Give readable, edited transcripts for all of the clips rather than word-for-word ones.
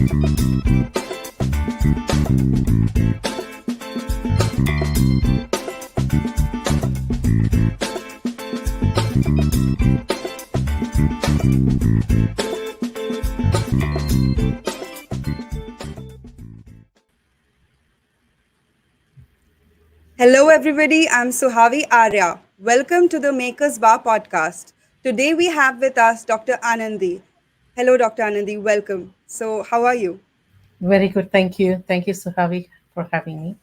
Hello, everybody. I'm Suhavi Arya. Welcome to the Makers Bar podcast. Today we have with us Dr. Anandhi. Hello, Dr. Anandhi. Welcome. So, how are you? Very good. Thank you. Thank you, Suhavi, for having me.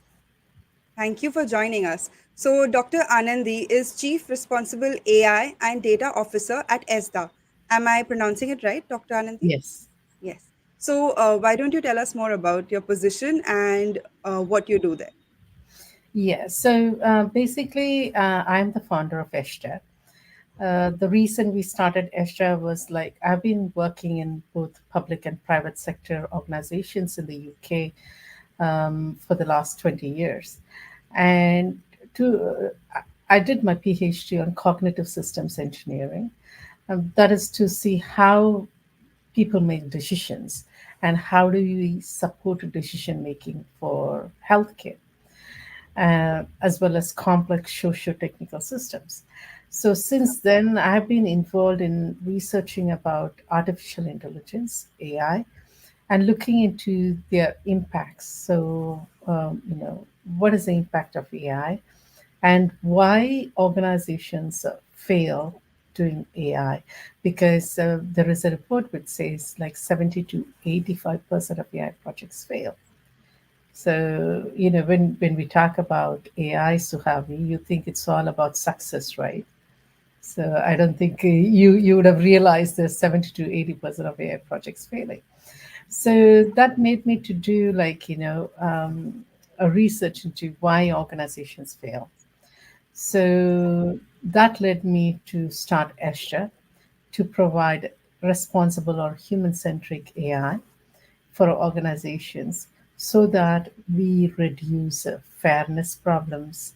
Thank you for joining us. So, Dr. Anandhi is Chief Responsible AI and Data Officer at Esdha. Am I pronouncing it right, Dr. Anandhi? Yes. Yes. So, why don't you tell us more about your position and what you do there? Yes. So basically, I'm the founder of Esdha. The reason we started Esdha was like I've been working in both public and private sector organizations in the UK for the last 20 years. And I did my PhD on cognitive systems engineering. That is to see how people make decisions and how do we support decision making for healthcare, as well as complex socio-technical systems. So since then, I've been involved in researching about artificial intelligence, AI, and looking into their impacts. So, what is the impact of AI and why organizations fail doing AI? Because there is a report which says like 70 to 85% of AI projects fail. So, when we talk about AI, Suhavi, you think it's all about success, right? So I don't think you would have realized there's 70 to 80% of AI projects failing. So that made me to do a research into why organizations fail. So that led me to start Esha to provide responsible or human-centric AI for organizations so that we reduce fairness problems.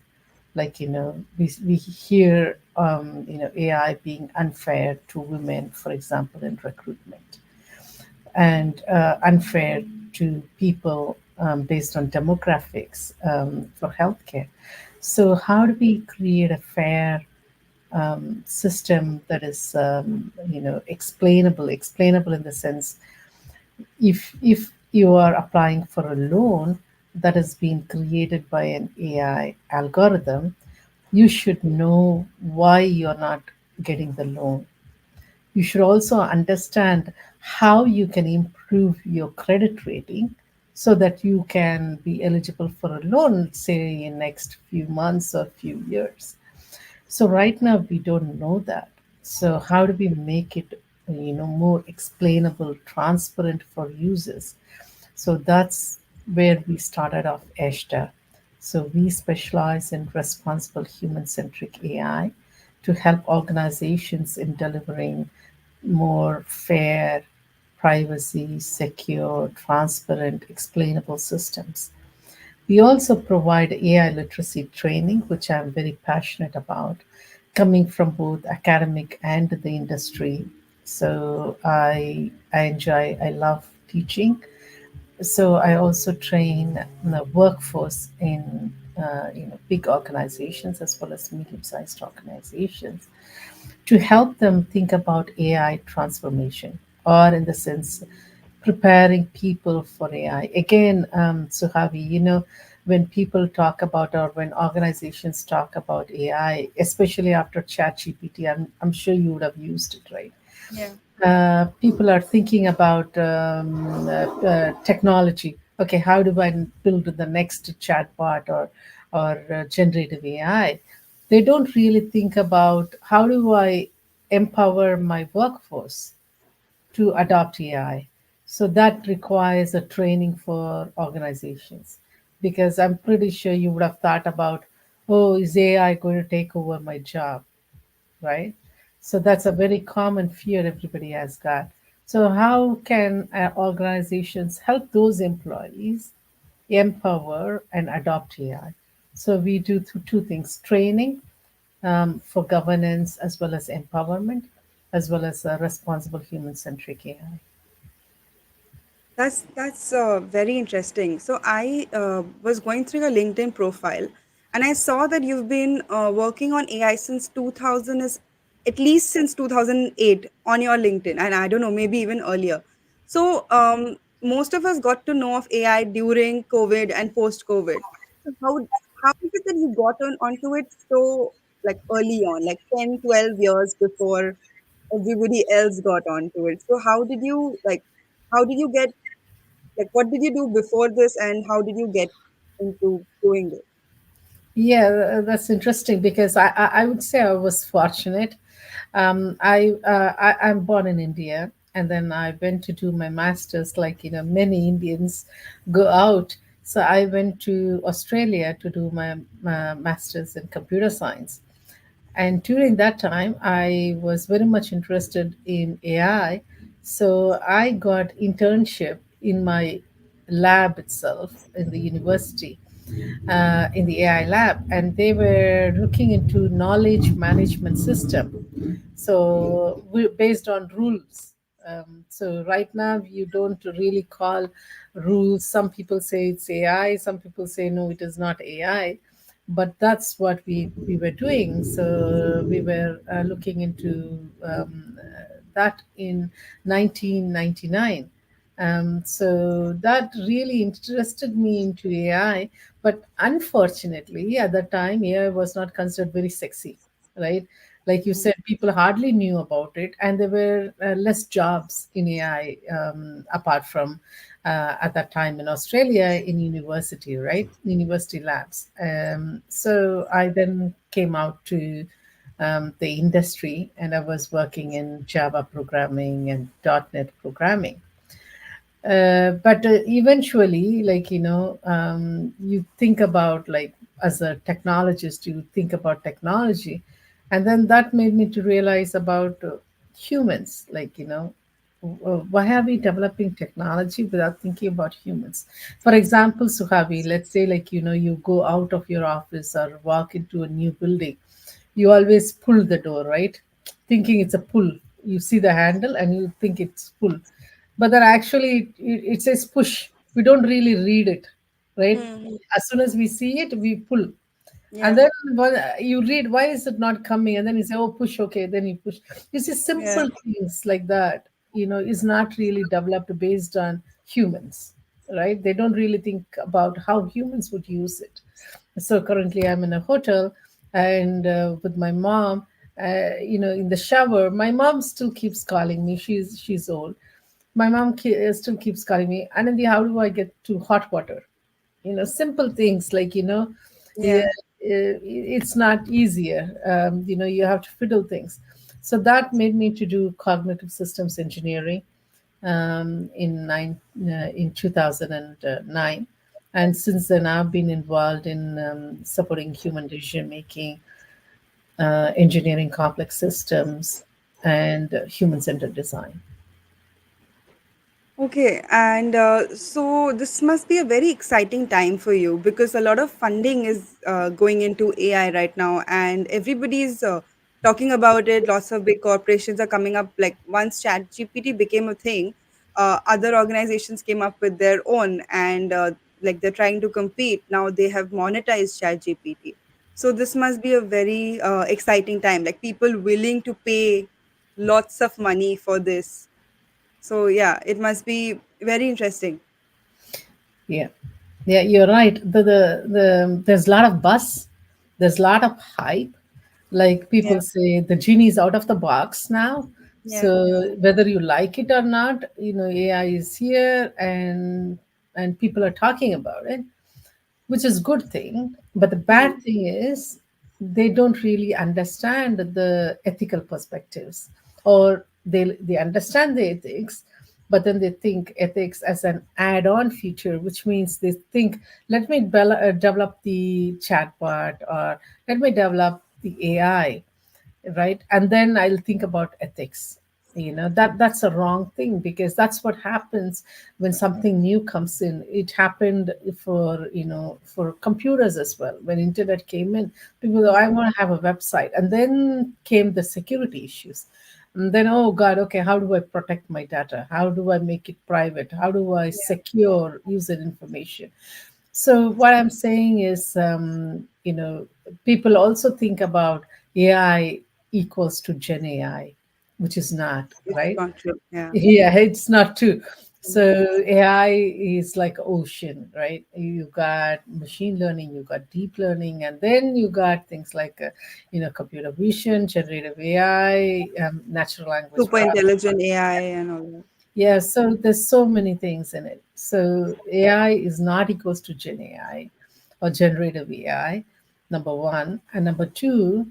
Like, we hear, AI being unfair to women, for example, in recruitment, and unfair to people based on demographics for healthcare. So, how do we create a fair system that is, explainable in the sense if you are applying for a loan that has been created by an AI algorithm, you should know why you're not getting the loan. You should also understand how you can improve your credit rating so that you can be eligible for a loan, say in next few months or few years. So right now we don't know that. So how do we make it, more explainable, transparent for users? So that's where we started off Eshta. So we specialize in responsible human-centric AI to help organizations in delivering more fair, privacy, secure, transparent, explainable systems. We also provide AI literacy training, which I'm very passionate about, coming from both academic and the industry. So I love teaching. So I also train the workforce in big organizations as well as medium-sized organizations to help them think about AI transformation, or in the sense preparing people for AI. Again, Suhavi, when people talk about, or when organizations talk about AI, especially after ChatGPT, I'm sure you would have used it, right? Yeah. People are thinking about technology. Okay, how do I build the next chatbot or generative AI? They don't really think about how do I empower my workforce to adopt AI. So that requires a training for organizations, because I'm pretty sure you would have thought about, oh, is AI going to take over my job? Right? So that's a very common fear everybody has got. So, how can organizations help those employees empower and adopt AI? So, we do two things: training for governance, as well as empowerment, as well as responsible human centric AI. That's very interesting. So I was going through your LinkedIn profile, and I saw that you've been working on AI since 2000 is at least since 2008 on your LinkedIn, and I don't know, maybe even earlier. So most of us got to know of AI during COVID and post COVID. So how is it that you got onto it so like early on, like 10, 12 years before everybody else got onto it? So how did you get like, what did you do before this, and how did you get into doing it? Yeah, that's interesting because I would say I was fortunate. I'm born in India, and then I went to do my master's, like many Indians go out. So I went to Australia to do my master's in computer science. And during that time, I was very much interested in AI. So I got internship in my lab itself in the university, in the AI lab, and they were looking into knowledge management system. So based on rules. So right now you don't really call rules. Some people say it's AI. Some people say no, it is not AI. But that's what we were doing. So we were looking into that in 1999. So that really interested me into AI. But unfortunately, at that time, AI was not considered very sexy, right? Like you Mm. said, people hardly knew about it, and there were less jobs in AI apart from at that time in Australia in university, right? University labs. So I then came out to the industry, and I was working in Java programming and .NET programming. But eventually, like you think about, like, as a technologist, you think about technology, and then that made me to realize about humans. Like, why are we developing technology without thinking about humans? For example, Suhavi, let's say, like, you go out of your office or walk into a new building, you always pull the door, right? Thinking it's a pull. You see the handle and you think it's pull, but then actually it says push. We don't really read it, right? Hmm. As soon as we see it, we pull. And Yeah, then you read, why is it not coming? And then you say, oh, push, okay. Then you push. You see, yeah. simple things like that, is not really developed based on humans, right? They don't really think about how humans would use it. So currently, I'm in a hotel, and with my mom, in the shower, my mom still keeps calling me. She's old. My mom still keeps calling me, Anandhi, how do I get to hot water? Simple things, like, yeah, Yeah. it's not easier. You have to fiddle things. So that made me to do cognitive systems engineering in 2009. And since then, I've been involved in supporting human decision making, engineering complex systems, and human-centered design. Okay, and so this must be a very exciting time for you because a lot of funding is going into AI right now, and everybody's talking about it. Lots of big corporations are coming up. Like once ChatGPT became a thing, other organizations came up with their own, and like they're trying to compete. Now they have monetized ChatGPT. So this must be a very exciting time. Like people willing to pay lots of money for this. So yeah, it must be very interesting. Yeah, yeah, you're right. There's a lot of buzz, there's a lot of hype. Like, Yeah, people say the genie's out of the box now. yeah, So whether you like it or not, AI is here, and people are talking about it, which is good thing. But the hmm, bad thing is they don't really understand the ethical perspectives, or they understand the ethics, but then they think ethics as an add-on feature, which means they think, let me develop the chatbot, or let me develop the AI, right? And then I'll think about ethics. That's a wrong thing, because that's what happens when something new comes in. It happened for computers as well. When internet came in, people, I hmm, want to have a website, and then came the security issues. And then, oh God, okay, how do I protect my data? How do I make it private? How do I Yeah. secure user information? So what I'm saying is, people also think about AI equals to Gen AI, which is not, It's right? not true. Yeah. Yeah, it's not true. Mm. So AI is like ocean, right? You got machine learning, you got deep learning, and then you got things like, computer vision, generative AI, natural language Super processing. intelligent AI and all that. Yeah, so there's so many things in it. So AI is not equals to Gen AI or generative AI, number one. And number two,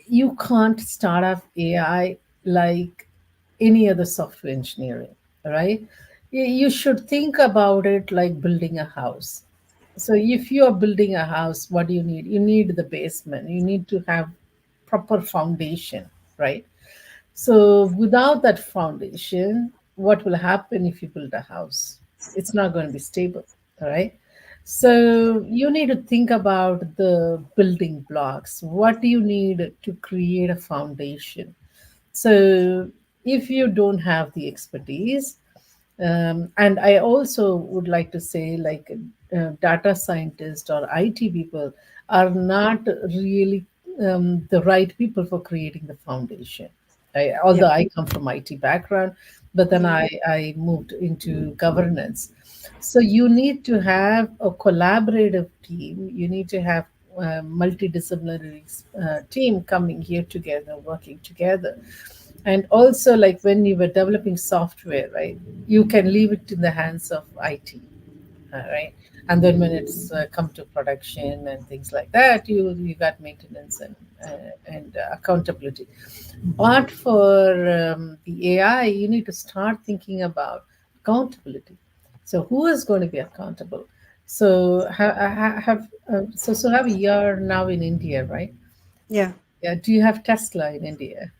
you can't start off AI like any other software engineering, right? You should think about it like building a house. So if you are building a house, what do you need? You need the basement. You need to have proper foundation, right? So without that foundation, what will happen if you build a house? It's not going to be stable, all right? So you need to think about the building blocks. What do you need to create a foundation? So if you don't have the expertise, and I also would like to say, like, data scientists or IT people are not really the right people for creating the foundation. Yeah. Although I come from IT background, but then Mm. I moved into governance. So you need to have a collaborative team. You need to have multidisciplinary team coming here together, working together. And also, like when you were developing software, right, you can leave it in the hands of IT, right? And then when it's come to production and things like that, you got maintenance and accountability. But for the AI, you need to start thinking about accountability. So who is going to be accountable? So have a year now in India, right? Yeah. Yeah. Do you have Tesla in India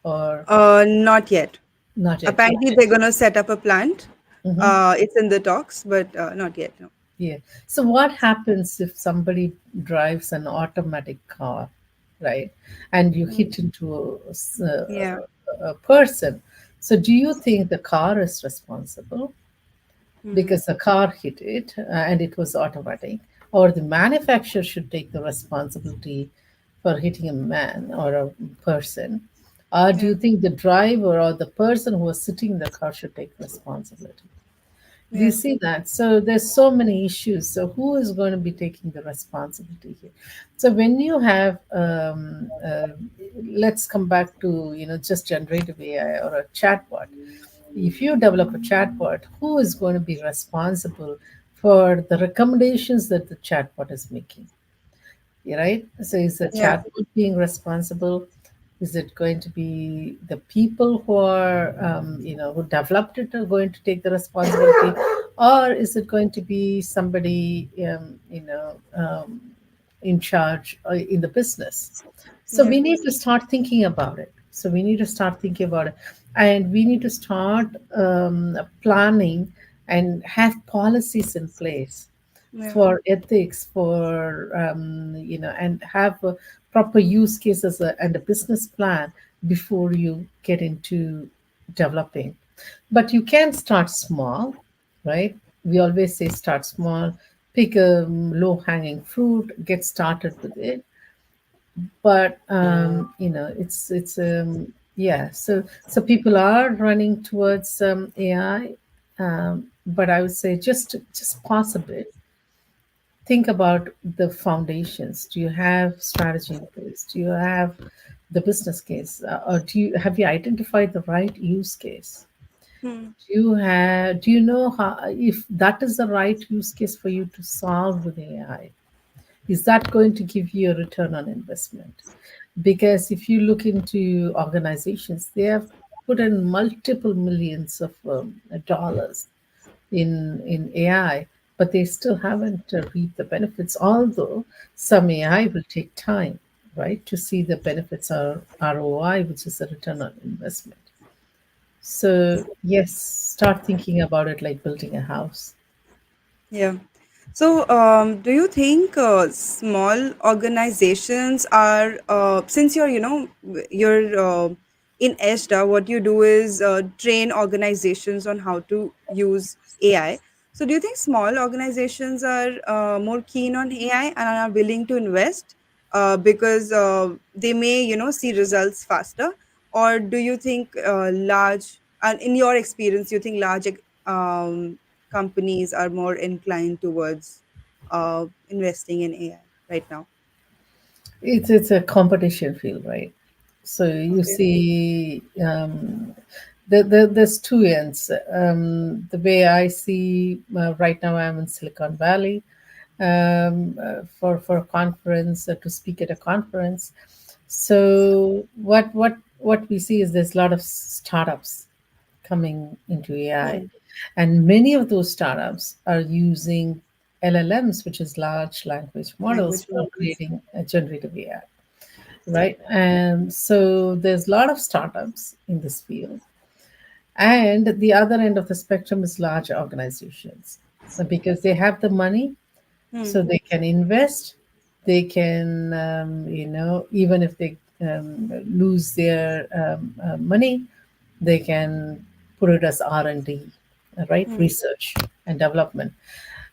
or Not yet. not yet? Apparently, they're going to set up a plant. Hmm. It's in the talks, but not yet. No. Yeah. So what happens if somebody drives an automatic car, right, and you Mm. hit into Yeah. a person? So do you think the car is responsible Mm. because the car hit it and it was automatic, or the manufacturer should take the responsibility for hitting a man or a person? Or do Yeah. you think the driver or the person who was sitting in the car should take responsibility? Do you Yeah. see that? So there's so many issues. So who is going to be taking the responsibility here? So when you have, let's come back to just generative AI or a chatbot. If you develop a chatbot, who is going to be responsible for the recommendations that the chatbot is making? Right? So is the Yeah. chatbot being responsible? Is it going to be the people who are, who developed it are going to take the responsibility, or is it going to be somebody, in charge in the business? So Yeah. we need to start thinking about it. So we need to start thinking about it, and we need to start planning and have policies in place Yeah. for ethics, for and have a proper use cases and a business plan before you get into developing. But you can start small, right? We always say start small, pick a low hanging fruit, get started with it. But it's yeah. So people are running towards AI, but I would say just pause a bit, think about the foundations. Do you have strategy in place? Do you have the business case, or have you identified the right use case? Hmm. Do you know how, if that is the right use case for you to solve with AI? Is that going to give you a return on investment? Because if you look into organizations, they have put in multiple millions of dollars in AI, but they still haven't reaped the benefits. Although some AI will take time, right, to see the benefits or ROI, which is a return on investment. So yes, start thinking about it like building a house. Yeah. So, do you think small organizations are, since you're, you're in ESDA, what you do is train organizations on how to use AI. So, do you think small organizations are more keen on AI and are willing to invest because they may, see results faster? Or do you think large, and in your experience, you think large companies are more inclined towards investing in AI right now? It's a competition field, right? So you Okay. see, there's two ends. The way I see right now, I'm in Silicon Valley for a conference to speak at a conference. So what we see is there's a lot of startups coming into AI, Hmm. and many of those startups are using LLMs, which is large language models, Language for models. creating a generative AI, right? And so there's a lot of startups in this field. And the other end of the spectrum is large organizations, because they have the money, Hmm. so they can invest. They can, even if they lose their money, they can put it as R&D, right? Hmm. Research and development.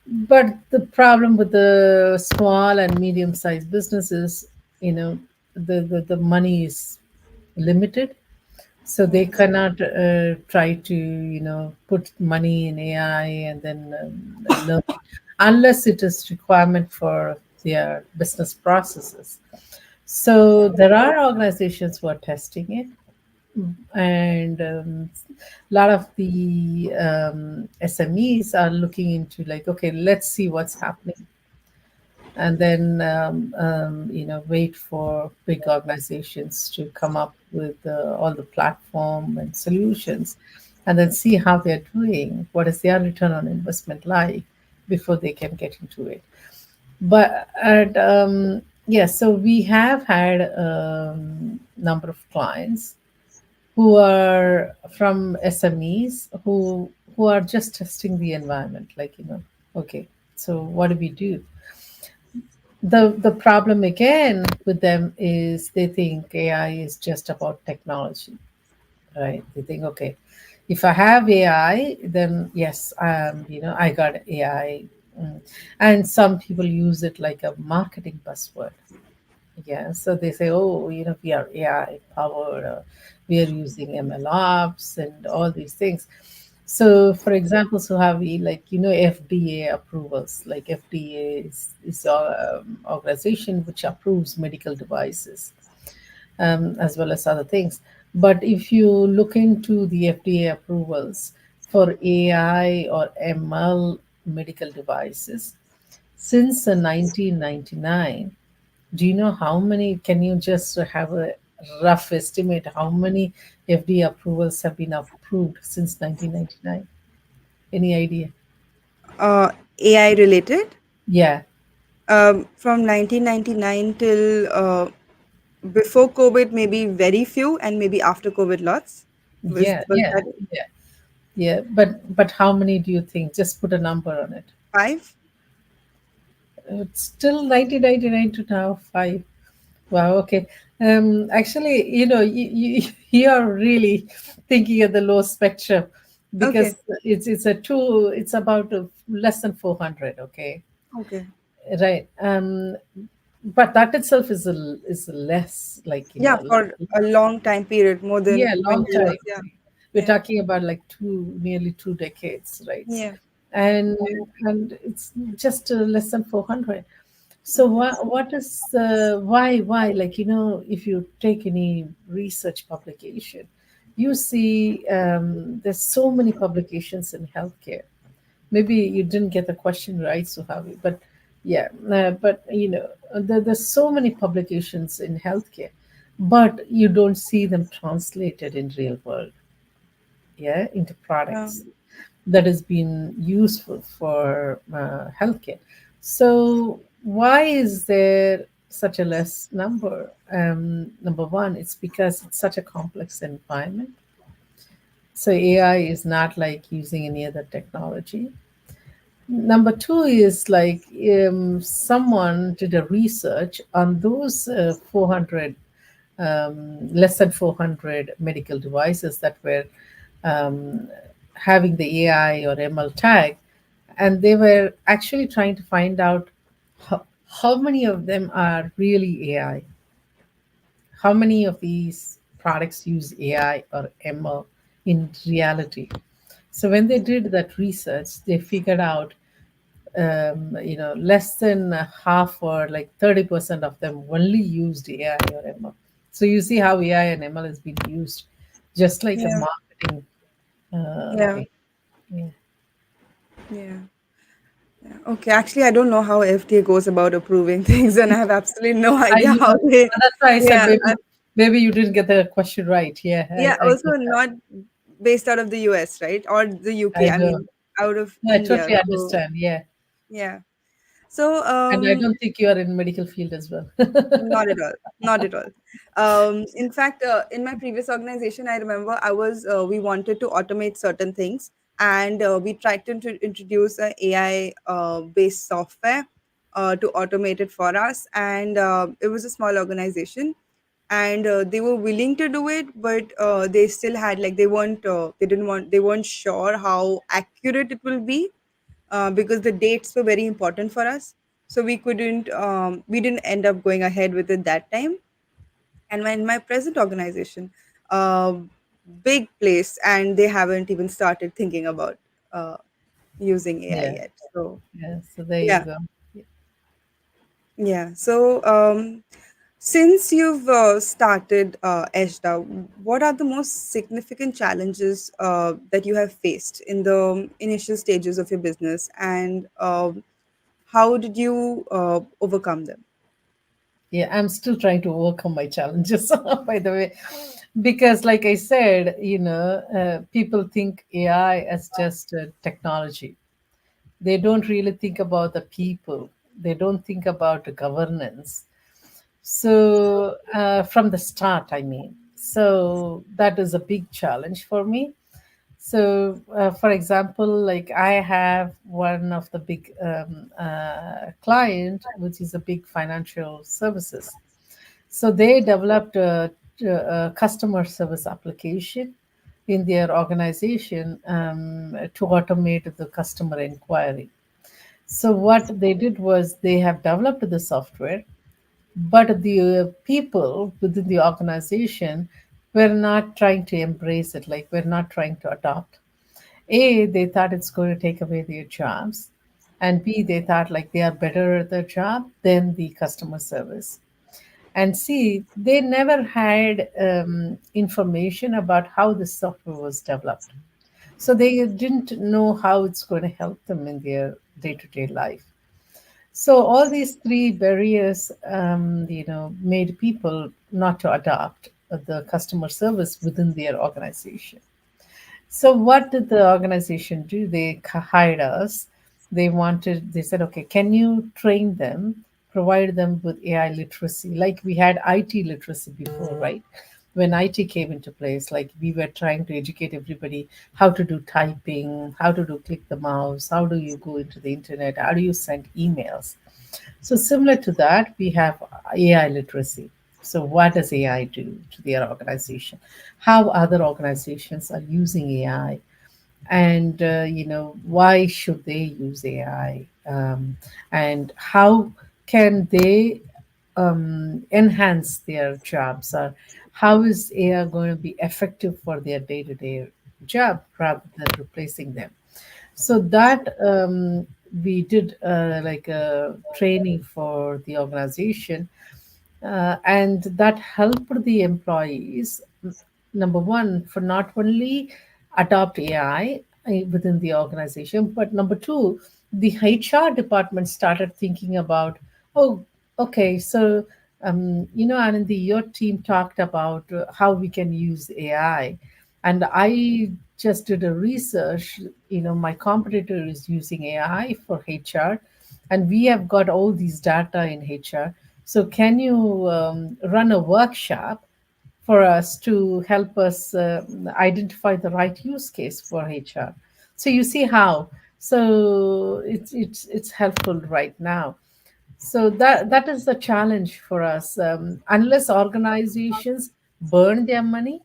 But the problem with the small and medium sized businesses, the money is limited, so they Hmm. cannot try to put money in AI and then learn it, unless it is requirement for their business processes. So there are organizations who are testing it, and a lot of the SMEs are looking into, like, okay, let's see what's happening, and then wait for big organizations to come up with all the platform and solutions, and then see how they're doing, what is their return on investment like, before they can get into it. But yes, so we have had number of clients who are from SMEs, who are just testing the environment, like, okay, so what do we do? The problem again with them is they think AI is just about technology, right? They think, okay, if I have AI, then yes, I got AI. Mm. And some people use it like a marketing buzzword. Yeah, so they say, oh, we are AI powered, we are using ML ops and all these things. So, for example, so have we, like, FDA approvals. Like, FDA is an organization which approves medical devices, as well as other things. But if you look into the FDA approvals for AI or ML medical devices, since 1999, do you know how many? Can you just have a rough estimate how many FDA approvals have been approved since 1999? Any idea? AI related. Yeah, From 1999 till before COVID, maybe very few, and maybe after COVID, lots. Was yeah, was yeah, that yeah, yeah. But how many do you think? Just put a number on it. five? It's still 1999 to now, five. Wow. Okay. Actually, you are really thinking of the low spectrum, Okay, because it's a two. It's about less than 400. Okay. okay. Right. But that itself is less, like, Yeah, for a long time period, more than yeah, 20 long years. time. Yeah, We're yeah, talking about like nearly 2 decades, right? yeah. And it's just less than 400. So Okay. what is why, like, if you take any research publication, you see there's so many publications in healthcare. Maybe you didn't get the question right, Suhavi, but yeah, but there's so many publications in healthcare, but you don't see them translated in real world, yeah, into products Um, that has been useful for healthcare. So why is there such a less number? Number one, it's because it's such a complex environment. So AI is not like using any other technology. Number two is like, someone did a research on those 400 less than 400 medical devices that were um, having the AI or ML tag, and they were actually trying to find out how many of them are really AI, how many of these products use AI or ML in reality. So when they did that research, they figured out, less than half or like 30% of them only used AI or ML. So you see how AI and ML has been used just like a Yeah. marketing Yeah. thing. Yeah. Yeah. Yeah. Okay. Actually, I don't know how FDA goes about approving things, and I have absolutely no I idea how know. they. That's why I said Yeah. maybe you didn't get the question right. Yeah, Yeah. I Also, get that. not based out of the US, right? Or the UK. I I know. mean, out of No, I India. totally So, understand. Yeah. yeah. So, And I don't think you are in medical field as well. not at all. Not at all. In fact, in my previous organization, I remember we wanted to automate certain things, and we tried to introduce a AI based software to automate it for us. And it was a small organization, and they were willing to do it, but they still had like they weren't sure how accurate it will be, because the dates were very important for us. So we didn't end up going ahead with it that time. And in my present organization, uh, big place, and they haven't even started thinking about uh, using AI Yeah. yet. So Yeah. So there you yeah. go. Yeah. So since you've started Eshda, what are the most significant challenges that you have faced in the initial stages of your business, and how did you overcome them? Yeah, I'm still trying to overcome my challenges, by the way, because, like I said, people think AI as just a technology. They don't really think about the people. They don't think about the governance. So, from the start, I mean, so that is a big challenge for me. So, for example, like I have one of the big client, which is a big financial services. So they developed a customer service application in their organization to automate the customer inquiry. So what they did was they have developed the software, but the people within the organization were not trying to embrace it, like we're not trying to adopt. A, they thought it's going to take away their jobs, and B, they thought like they are better at their job than the customer service. And C, they never had information about how the software was developed. So they didn't know how it's going to help them in their day to day life. So all these three barriers, made people not to adopt the customer service within their organization. So what did the organization do? They hired us. They said, okay, can you train them, provide them with AI literacy? Like we had IT literacy before, right? When IT came into place, like we were trying to educate everybody how to do typing, how to do click the mouse, how do you go into the internet, how do you send emails. So similar to that, we have AI literacy. So what does AI do to their organization? How other organizations are using AI, and why should they use AI, and how can they enhance their jobs, or how is AI going to be effective for their day-to-day job rather than replacing them. So that we did like a training for the organization, and that helped the employees, number one, for not only adopt AI within the organization, but number two, the HR department started thinking about, oh, okay, so Anandi, your team talked about how we can use AI, and I just did a research. My competitor is using AI for HR, and we have got all these data in HR. So can you run a workshop for us to help us identify the right use case for HR? So you see how. So it's helpful right now. So that is the challenge for us. Unless organizations burn their money,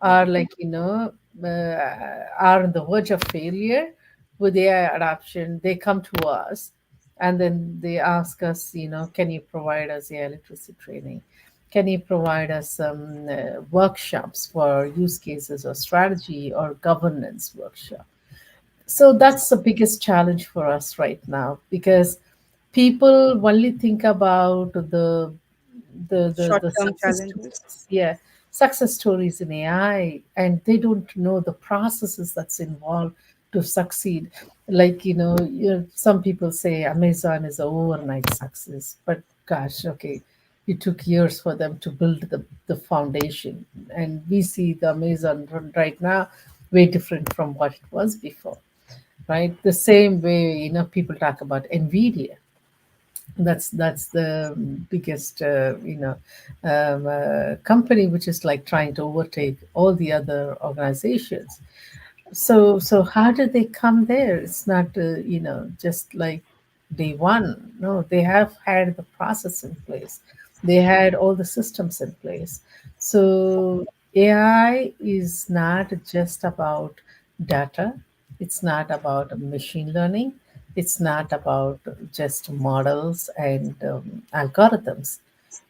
are like are on the verge of failure with AI adoption, they come to us and then they ask us, can you provide us AI literacy training? Can you provide us some workshops for use cases or strategy or governance workshop? So that's the biggest challenge for us right now, because people only think about the Short-term success challenges. stories, yeah, success stories in AI, and they don't know the processes that's involved to succeed. Like some people say Amazon is an overnight success, but gosh, okay, it took years for them to build the foundation, and we see the Amazon right now way different from what it was before, right? The same way, people talk about Nvidia. That's the biggest company which is like trying to overtake all the other organizations. So how did they come there? It's not just like day one. No, they have had the process in place. They had all the systems in place. So AI is not just about data. It's not about machine learning. It's not about just models and algorithms.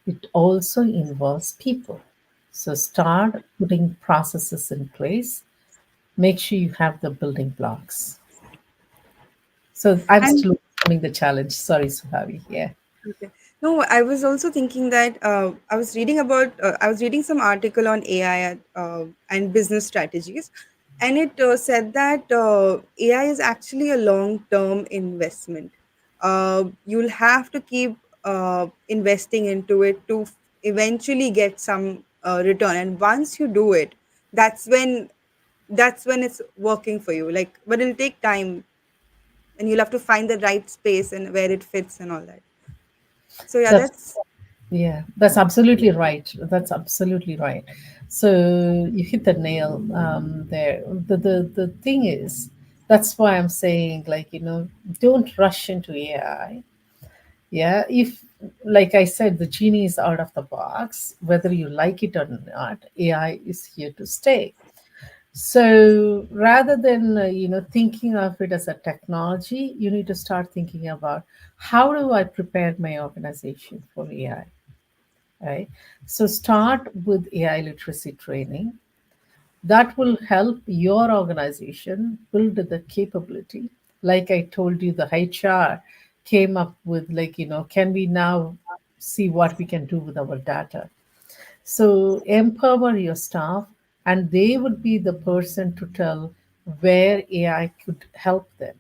It also involves people. So start putting processes in place. Make sure you have the building blocks. So I'm And still overcoming the challenge. Sorry, Suhavi. Yeah. okay. No, I was also thinking that I was reading some article on AI and business strategies, and it said that AI is actually a long-term investment. You'll have to keep investing into it to eventually get some return, and once you do it, that's when that's when it's working for you. Like, but it'll take time, and you'll have to find the right space and where it fits and all that. So yeah, That's that's yeah, that's absolutely right. That's absolutely right. So you hit the nail there. The thing is, that's why I'm saying, like, don't rush into AI. Yeah, if, like I said, the genie is out of the box, whether you like it or not, AI is here to stay. So rather than thinking of it as a technology, you need to start thinking about, how do I prepare my organization for AI, right? So start with AI literacy training. That will help your organization build the capability. Like I told you, the HR came up with, like, can we now see what we can do with our data? So empower your staff, and they would be the person to tell where AI could help them,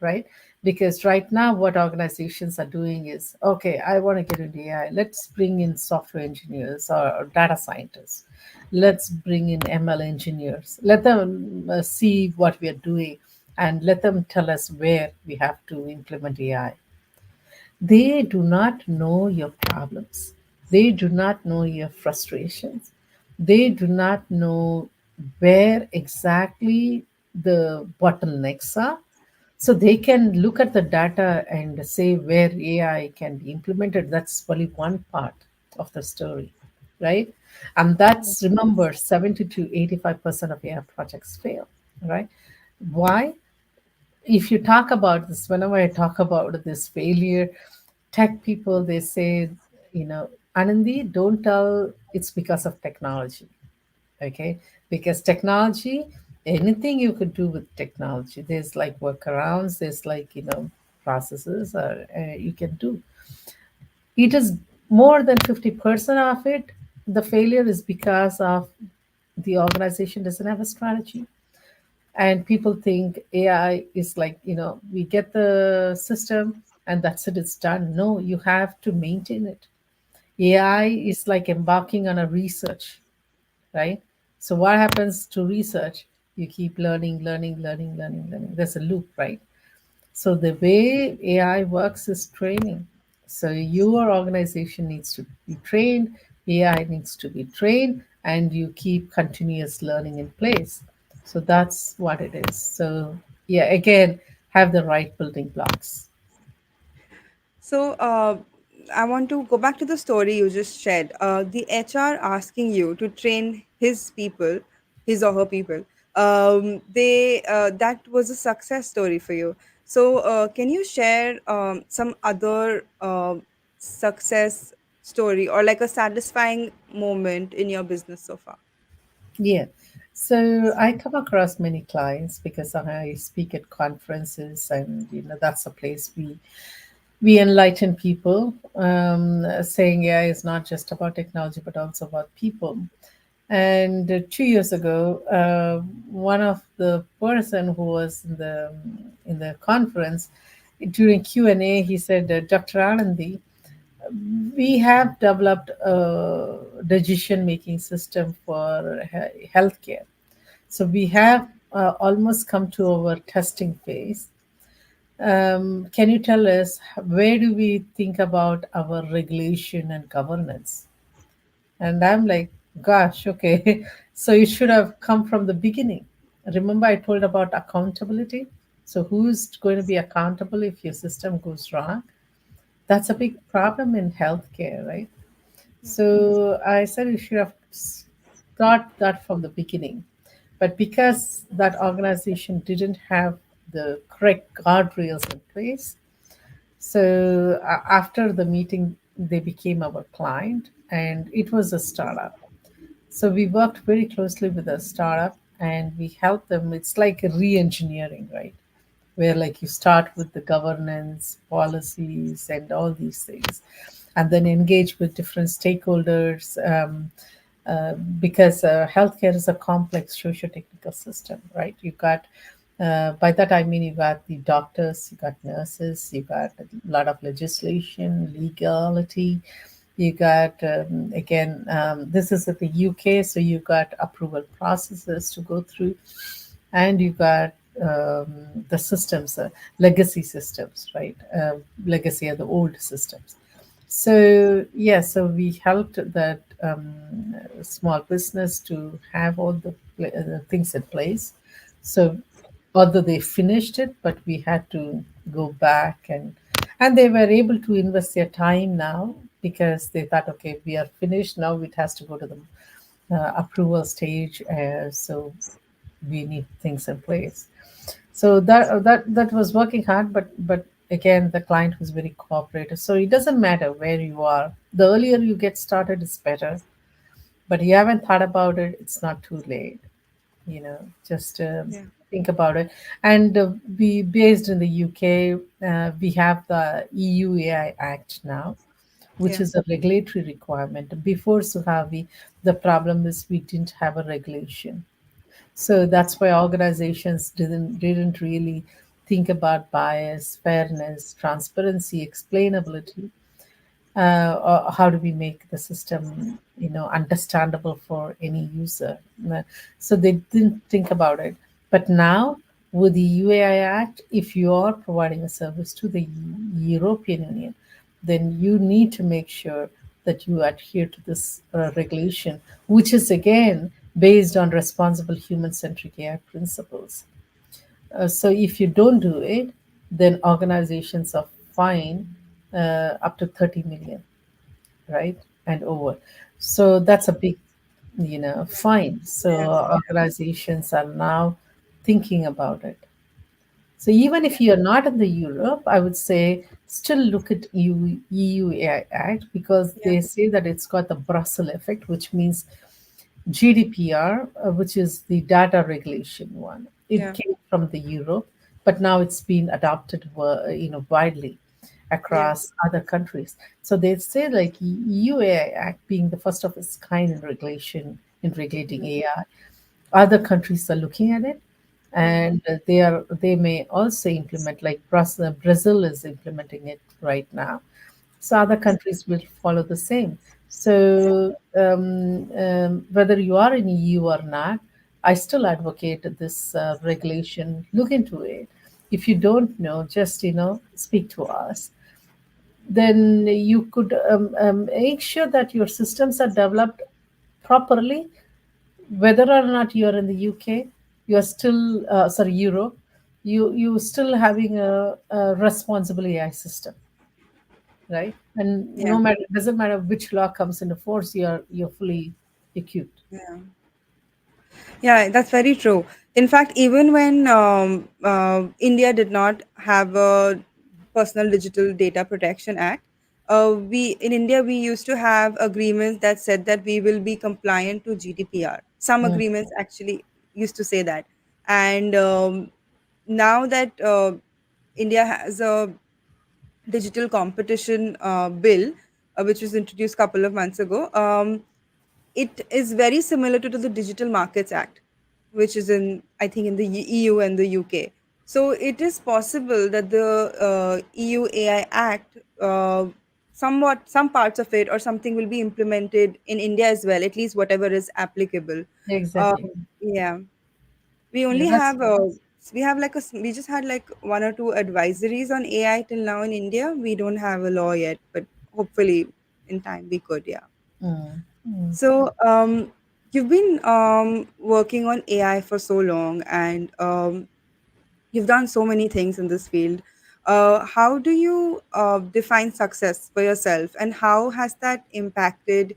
right? Because right now, what organizations are doing is, okay, I want to get into AI. Let's bring in software engineers or data scientists. Let's bring in ML engineers. Let them see what we are doing, and let them tell us where we have to implement AI. They do not know your problems. They do not know your frustrations. They do not know where exactly the bottlenecks are. So they can look at the data and say where AI can be implemented. That's only one part of the story, right? And that's, remember, 70 to 85% of AI projects fail, right? Why? If you talk about this, whenever I talk about this failure, tech people, they say, Anandhi, don't tell it's because of technology, okay? Because technology, anything you could do with technology, there's like workarounds, there's like, processes you can do. It is more than 50% of it. The failure is because of the organization doesn't have a strategy, and people think AI is like, we get the system and that's it, it's done. No, you have to maintain it. AI is like embarking on a research, right? So what happens to research? You keep learning, learning, learning, learning, learning. There's a loop, right? So the way AI works is training. So your organization needs to be trained, AI needs to be trained, and you keep continuous learning in place. So that's what it is. So yeah, again, have the right building blocks. So, I want to go back to the story you just shared. The HR asking you to train his people, his or her people. They That was a success story for you. So, can you share some other success story or like a satisfying moment in your business so far? Yeah. So I come across many clients because I speak at conferences, and that's a place we enlighten people, saying AI is not just about technology but also about people. And 2 years ago, one of the person who was in the conference during Q&A, he said, Dr. Anandhi, we have developed a decision making system for healthcare. So we have almost come to our testing phase. Can you tell us where do we think about our regulation and governance? And I'm like, gosh, okay. So it should have come from the beginning. Remember, I told about accountability. So who's going to be accountable if your system goes wrong? That's a big problem in healthcare, right? So I said we should have start that from the beginning. But because that organization didn't have the correct guardrails in place, so after the meeting, they became our client, and it was a startup. So we worked very closely with a startup, and we helped them. It's like a re-engineering, right? Where like you start with the governance, policies, and all these things, and then engage with different stakeholders. Because healthcare is a complex socio-technical system, right? You got by that I mean you got the doctors, you got nurses, you got a lot of legislation, legality. You got again, this is at the UK, so you got approval processes to go through, and you got the systems, legacy systems, right? Legacy are the old systems. So yeah, so we helped that small business to have all the things in place. So although they finished it, but we had to go back, and they were able to invest their time now because they thought, okay, we are finished now. It has to go to the approval stage, so we need things in place. So that was working hard, but again, the client was very cooperative. So it doesn't matter where you are. The earlier you get started, is better. But you haven't thought about it, it's not too late. Just Yeah, think about it. And we based in the UK, we have the EU AI Act now, which yeah, is a regulatory requirement. Before Suhavi, the problem is we didn't have a regulation. So that's why organizations didn't really think about bias, fairness, transparency, explainability, or how do we make the system understandable for any user. So they didn't think about it. But now with the UAI Act, if you are providing a service to the European Union, then you need to make sure that you adhere to this regulation, which is again based on responsible human-centric AI principles. So if you don't do it, then organizations are fined up to 30 million, right? And over. So that's a big, fine. So yeah, organizations are now thinking about it. So even if you're not in the Europe, I would say still look at EU AI Act, because yeah, they say that it's got the Brussels effect, which means GDPR, which is the data regulation one. It yeah, came from the Europe, but now it's been adopted, widely yeah, across other countries. So they say like UAI Act being the first of its kind in regulation in regulating AI. Other countries are looking at it, yeah, and they may also implement, like Brazil is implementing it right now, so other countries will follow the same. So whether you are in EU or not, I still advocate this regulation. Look into it. If you don't know, just speak to us. Then you could make sure that your systems are developed properly, whether or not you are in the UK, you are still sorry, Europe, you still having a responsible AI system. right? And Yeah. no matter, doesn't matter which law comes into force, you're fully equipped. Yeah. Yeah, that's very true. In fact, even when India did not have a Personal Digital Data Protection Act, we in India we used to have agreements that said that we will be compliant to GDPR. Some Mm, agreements actually used to say that, and now that India has a digital competition bill, which was introduced a couple of months ago. It is very similar to the Digital Markets Act, which is in, I think, in the EU and the UK. So it is possible that the EU AI Act, somewhat some parts of it or something will be implemented in India as well. At least whatever is applicable. exactly. Yeah, we Yeah, only that's have we have like we just had like one or two advisories on AI till now in India. We don't have a law yet, but hopefully in time we could. Yeah. mm, mm. So, you've been working on AI for so long, and you've done so many things in this field. How do you define success for yourself, and how has that impacted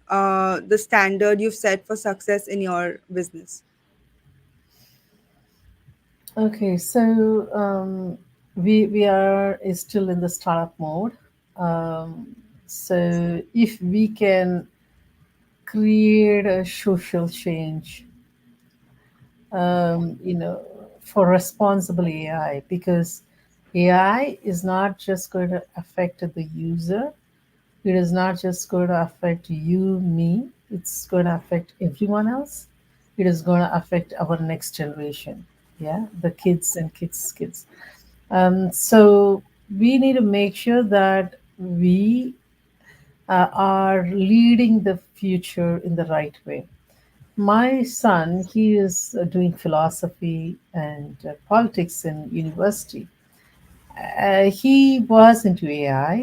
the standard you've set for success in your business? Okay, so we are is still in the startup mode. So if we can create a social change, for responsible AI, because AI is not just going to affect the user, it is not just going to affect you, me, it's going to affect everyone else. It is going to affect our next generation. Yeah, the kids and kids. So we need to make sure that we are leading the future in the right way. My son, he is doing philosophy and politics in university. He was into AI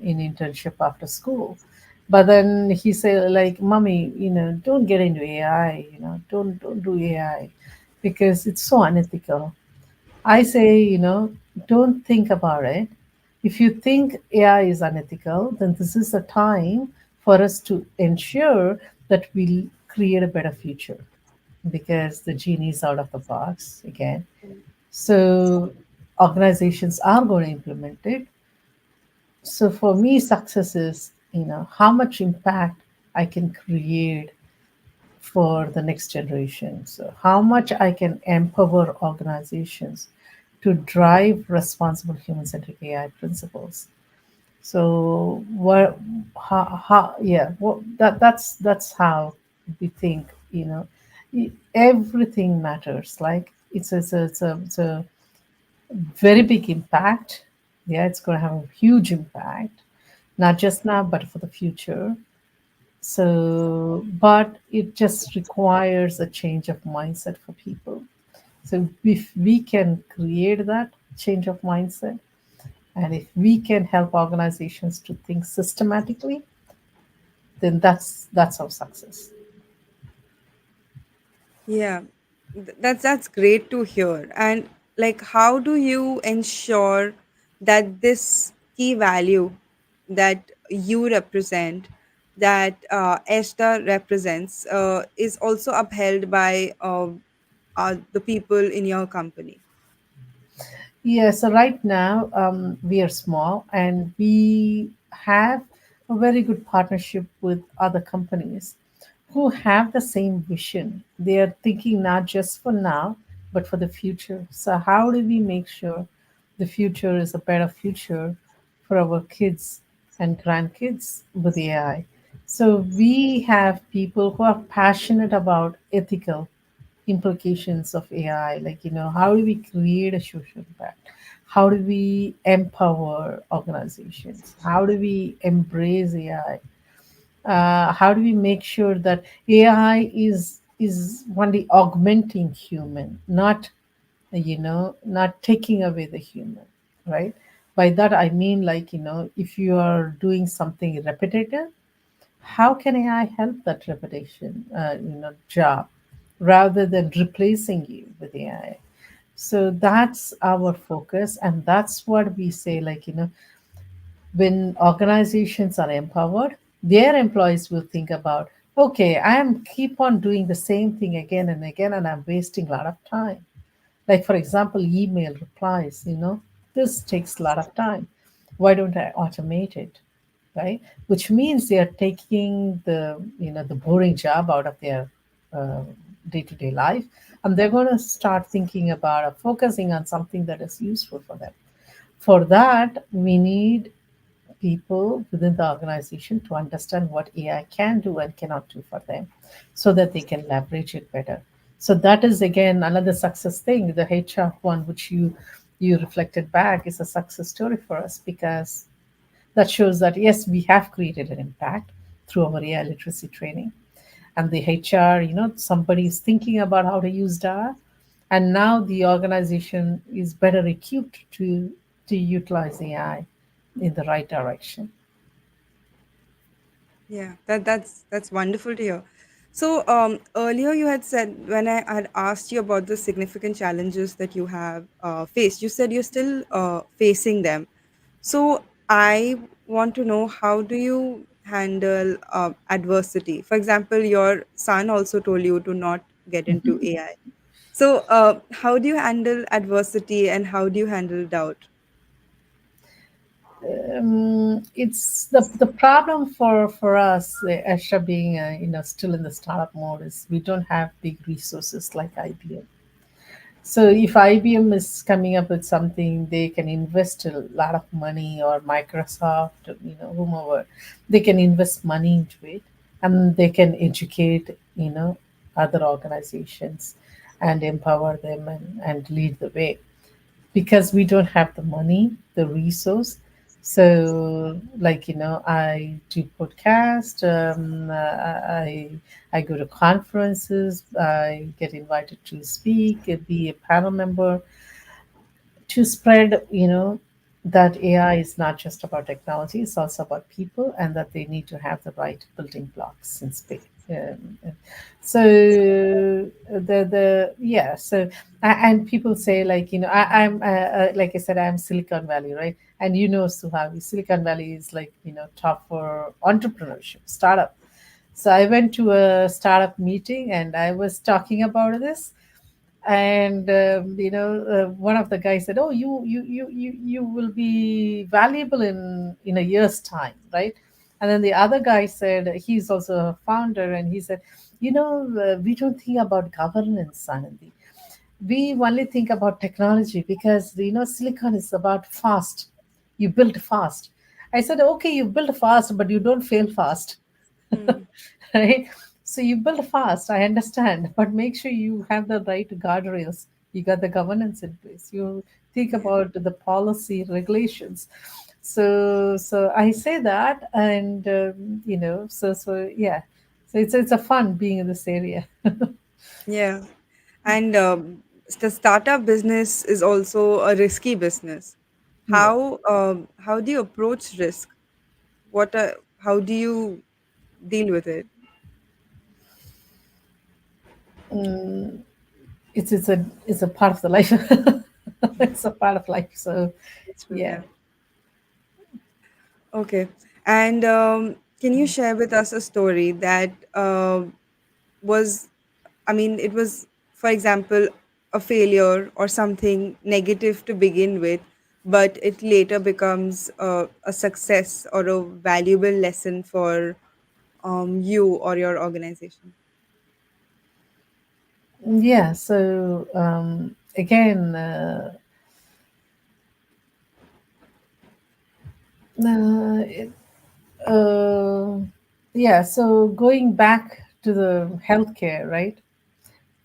in internship after school, but then he said, like, "Mommy, don't get into AI. Don't do AI because it's so unethical." I say, don't think about it. If you think AI is unethical, then this is a time for us to ensure that we create a better future because the genie is out of the box again. So organizations are going to implement it. So for me, success is, how much impact I can create for the next generation. So how much I can empower organizations to drive responsible human-centric AI principles. So what, yeah, that's how we think. Everything matters. Like it's a very big impact. Yeah, it's going to have a huge impact, not just now, but for the future. So, but it just requires a change of mindset for people. So, if we can create that change of mindset, and if we can help organizations to think systematically, then that's our success. Yeah, that's great to hear. And like, how do you ensure that this key value that you represent, that ESTA represents, is also upheld by the people in your company? Yeah, so right now we are small and we have a very good partnership with other companies who have the same vision. They are thinking not just for now, but for the future. So, how do we make sure the future is a better future for our kids and grandkids with AI? So, we have people who are passionate about ethical implications of AI. Like, how do we create a social impact? How do we empower organizations? How do we embrace AI? How do we make sure that AI is only augmenting human, not not taking away the human, right? By that I mean, like, if you are doing something repetitive, how can AI help that repetition, job, rather than replacing you with AI? So that's our focus, and that's what we say. Like, When organizations are empowered, their employees will think about, okay, I am keep on doing the same thing again and again, and I'm wasting a lot of time. Like, for example, email replies, this takes a lot of time. Why don't I automate it? Right? Which means they are taking the boring job out of their uh, day-to-day life, and they're going to start thinking about or focusing on something that is useful for them. For that, we need people within the organization to understand what AI can do and cannot do for them so that they can leverage it better. So that is again another success thing. The HR one, which you reflected back, is a success story for us because that shows that yes, we have created an impact through our AI literacy training. And the HR, somebody is thinking about how to use data, and now the organization is better equipped to utilize AI in the right direction. Yeah, that's wonderful to hear. So earlier you had said when I had asked you about the significant challenges that you have faced, you said you're still facing them. So I want to know, how do you handle adversity? For example, your son also told you to not get into AI. So how do you handle adversity and how do you handle doubt? It's the problem for us, Asha, being still in the startup mode, is we don't have big resources like IBM. So if IBM is coming up with something, they can invest a lot of money, or Microsoft, whomever, they can invest money into it, and they can educate, other organizations and empower them and lead the way, because we don't have the money, the resource. So, like, I do podcast. I go to conferences. I get invited to speak, be a panel member, to spread, that AI is not just about technology; it's also about people, and that they need to have the right building blocks in space. So the yeah. So and people say, like, I'm like I said, I'm Silicon Valley, right? And Suhavi, Silicon Valley is like, top for entrepreneurship, startup. So I went to a startup meeting and I was talking about this, and one of the guys said, oh, you will be valuable in a year's time, right? And then the other guy said, he's also a founder, and he said, we don't think about governance, Anandhi. We only think about technology, because silicon is about fast. You build fast. I said, okay, you build fast, but you don't fail fast. Hmm. Right? So you build fast, I understand, but make sure you have the right guardrails. You got the governance in place. You think Yeah. about the policy regulations. So I say that, and so yeah. So it's a fun being in this area. Yeah. And the startup business is also a risky business. Yeah. How do you approach risk? How do you deal with it? It's a part of the life. It's a part of life. So That's true, yeah. yeah. Okay. And can you share with us a story that was, I mean, it was, for example, a failure or something negative to begin with, but it later becomes a success or a valuable lesson for you or your organization? Yeah. So again, it, uh, yeah. So going back to the healthcare, right?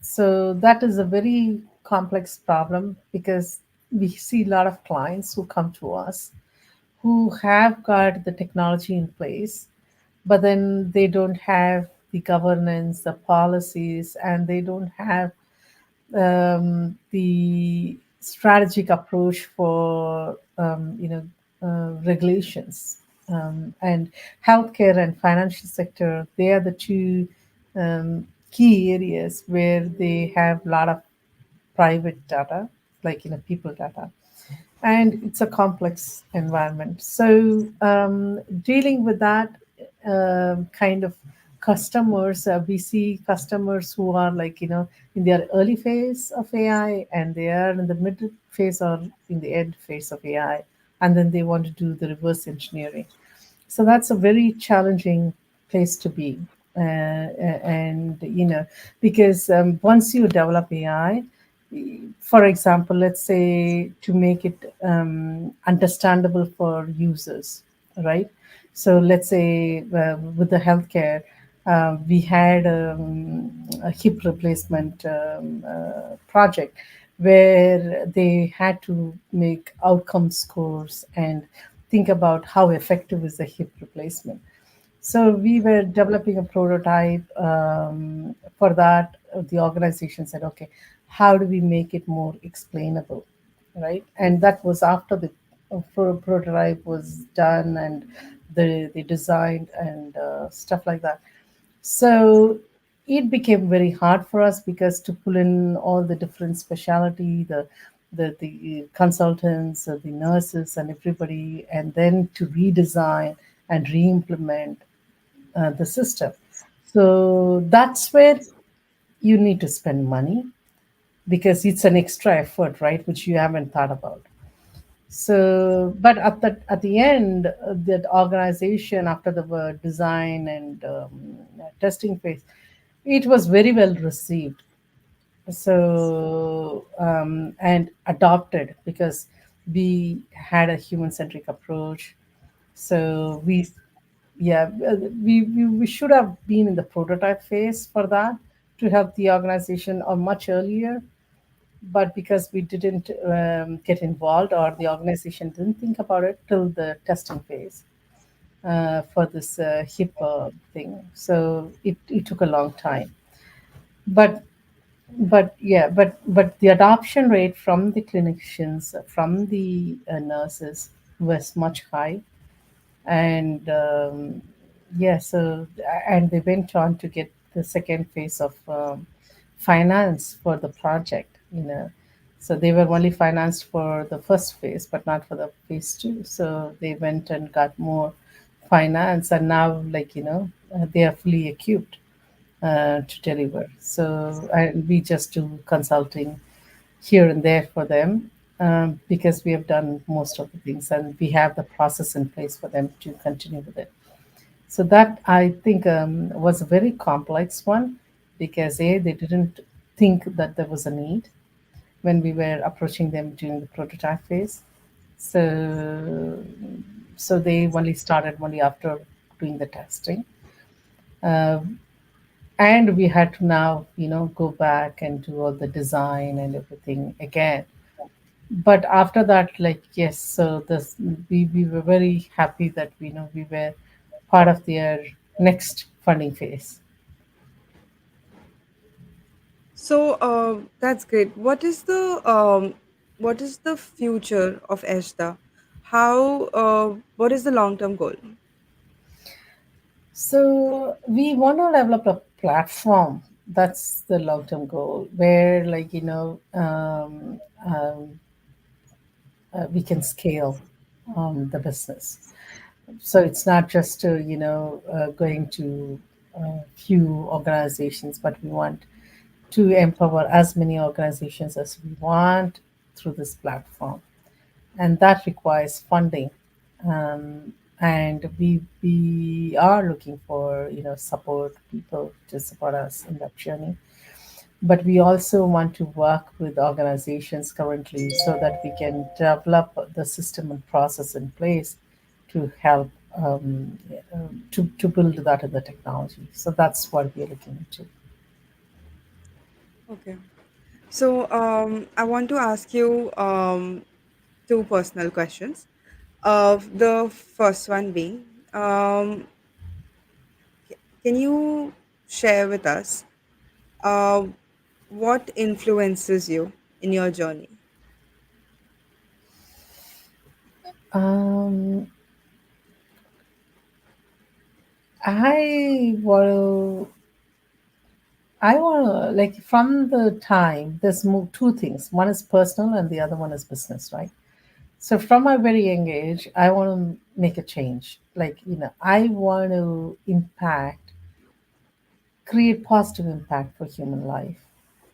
So that is a very complex problem, because we see a lot of clients who come to us who have got the technology in place, but then they don't have the governance, the policies, and they don't have the strategic approach for regulations, and healthcare and financial sector. They are the two key areas where they have a lot of private data, like people data. and it's a complex environment. So dealing with that kind of customers, we see customers who are like, in their early phase of AI, and they are in the middle phase or in the end phase of AI, and then they want to do the reverse engineering. So that's a very challenging place to be. And because once you develop AI, for example, let's say to make it understandable for users, right? So let's say with the healthcare, we had a hip replacement project where they had to make outcome scores and think about how effective is the hip replacement. So we were developing a prototype for that. The organization said, okay, how do we make it more explainable, right? And that was after the prototype was done and the design and stuff like that. So it became very hard for us because to pull in all the different specialty, the consultants, the nurses, and everybody, and then to redesign and re-implement the system. So that's where you need to spend money because it's an extra effort, right, which you haven't thought about. So, but at the end, that organization after the design and testing phase, it was very well received. So and adopted because we had a human centric approach. So yeah, we should have been in the prototype phase for that to help the organization or much earlier, but because we didn't get involved or the organization didn't think about it till the testing phase for this HIPAA thing. So it took a long time. But but the adoption rate from the clinicians, from the nurses was much high. And yeah, so and they went on to get the second phase of finance for the project, so they were only financed for the first phase but not for the phase two, so they went and got more finance, and now, like, they are fully equipped to deliver. So we just do consulting here and there for them, because we have done most of the things and we have the process in place for them to continue with it. So that, I think, was a very complex one because they didn't think that there was a need when we were approaching them during the prototype phase. So they only started only after doing the testing. Uh, and we had to now, go back and do all the design and everything again. But after that, like, yes, so this we were very happy that we were part of their next funding phase. So that's great. What is the future of Eshda? How what is the long term goal? So we want to develop a platform. That's the long-term goal, where, like, we can scale the business. So it's not just going to few organizations, but we want to empower as many organizations as we want through this platform, and that requires funding. And we are looking for support people to support us in that journey, but we also want to work with organizations currently so that we can develop the system and process in place to help to build that in the technology. So that's what we're looking into. Okay. So I want to ask you two personal questions. The first one being, can you share with us uh, what influences you in your journey? um, I will I want to, like, from the time, there's two things. One is personal and the other one is business, right? So from a very young age, I want to make a change. Like, I want to create positive impact for human life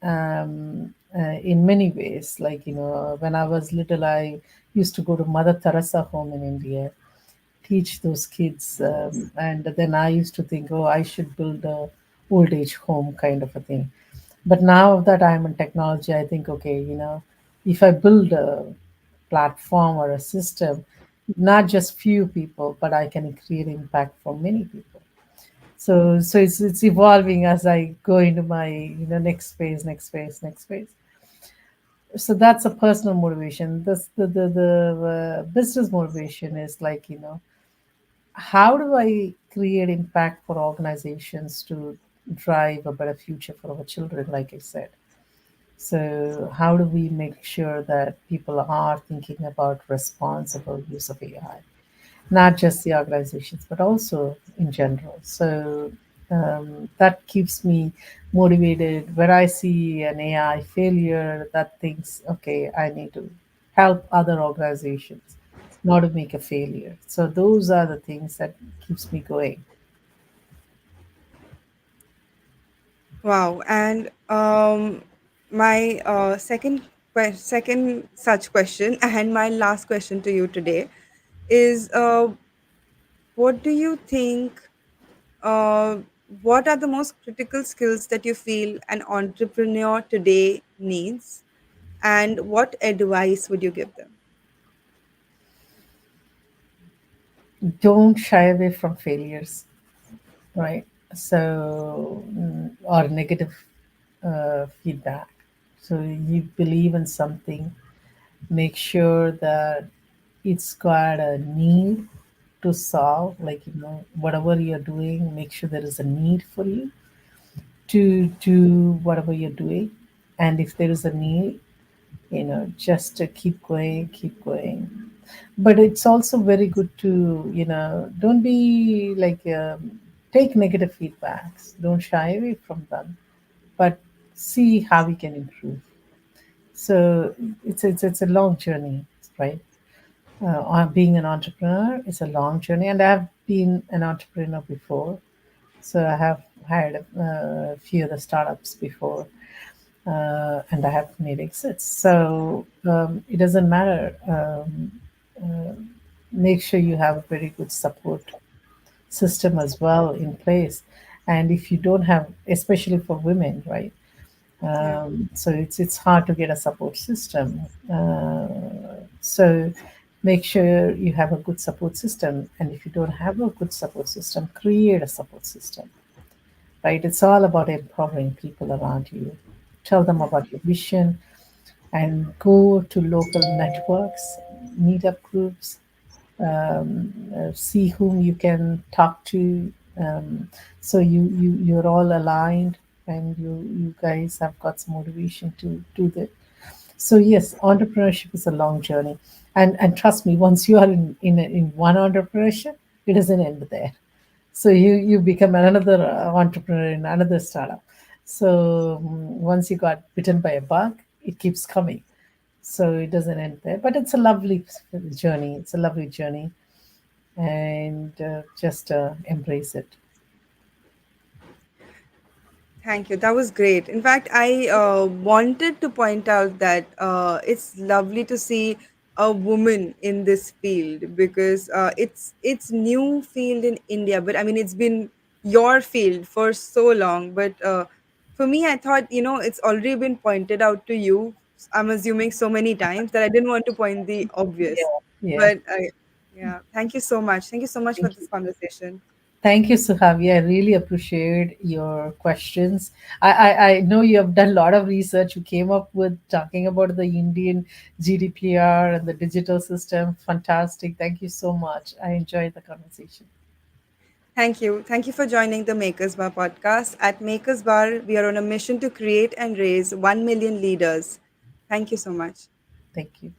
in many ways. Like, when I was little, I used to go to Mother Teresa home in India, teach those kids. And then I used to think, oh, I should build a old age home kind of a thing. But now that I'm in technology, I think, okay, if I build a platform or a system, not just few people, but I can create impact for many people. So it's evolving as I go into my next phase, next phase, next phase. So that's a personal motivation. The business motivation is like, how do I create impact for organizations to drive a better future for our children, like I said. So how do we make sure that people are thinking about responsible use of AI, not just the organizations, but also in general? So that keeps me motivated. When I see an AI failure, that thinks, okay, I need to help other organizations not to make a failure. So those are the things that keeps me going. Wow. And my second such question and my last question to you today is, what do you think? Uh, what are the most critical skills that you feel an entrepreneur today needs, and what advice would you give them? Don't shy away from failures, right? So, or negative feedback. So you believe in something, make sure that it's got a need to solve. Like, whatever you're doing, make sure there is a need for you to do whatever you're doing. And if there is a need, just to keep going, keep going. But it's also very good to, don't be like, take negative feedbacks, don't shy away from them, but see how we can improve. So it's a long journey, right? Being an entrepreneur is a long journey, and I've been an entrepreneur before. So I have had a few other startups before, and I have made exits. So it doesn't matter. Make sure you have a very good support system as well in place. And if you don't have, especially for women, right? Yeah. So it's hard to get a support system. So make sure you have a good support system. And if you don't have a good support system, create a support system, right? It's all about empowering people around you. Tell them Yeah. about your vision and go to local networks, meetup groups, see whom you can talk to. So you're all aligned, and you guys have got some motivation to do that. So yes, entrepreneurship is a long journey, and trust me, once you are in one entrepreneurship, it doesn't end there. So you become another entrepreneur in another startup. So once you got bitten by a bug, it keeps coming. So it doesn't end there, but it's a lovely journey. It's a lovely journey, and just embrace it. Thank you. That was great. In fact, I wanted to point out that it's lovely to see a woman in this field, because it's new field in India, but I mean it's been your field for so long. But for me, I thought, it's already been pointed out to you. I'm assuming so many times that I didn't want to point the obvious. Yeah, yeah. But yeah, thank you so much. Thank you so much for Thank this you. conversation. Thank you, Suhavi. I really appreciate your questions. I know you have done a lot of research. You came up with talking about the Indian GDPR and the digital system. Fantastic. Thank you so much. I enjoyed the conversation. Thank you. Thank you for joining the Makers Bar podcast. At Makers Bar, we are on a mission to create and raise 1 million leaders. Thank you so much. Thank you.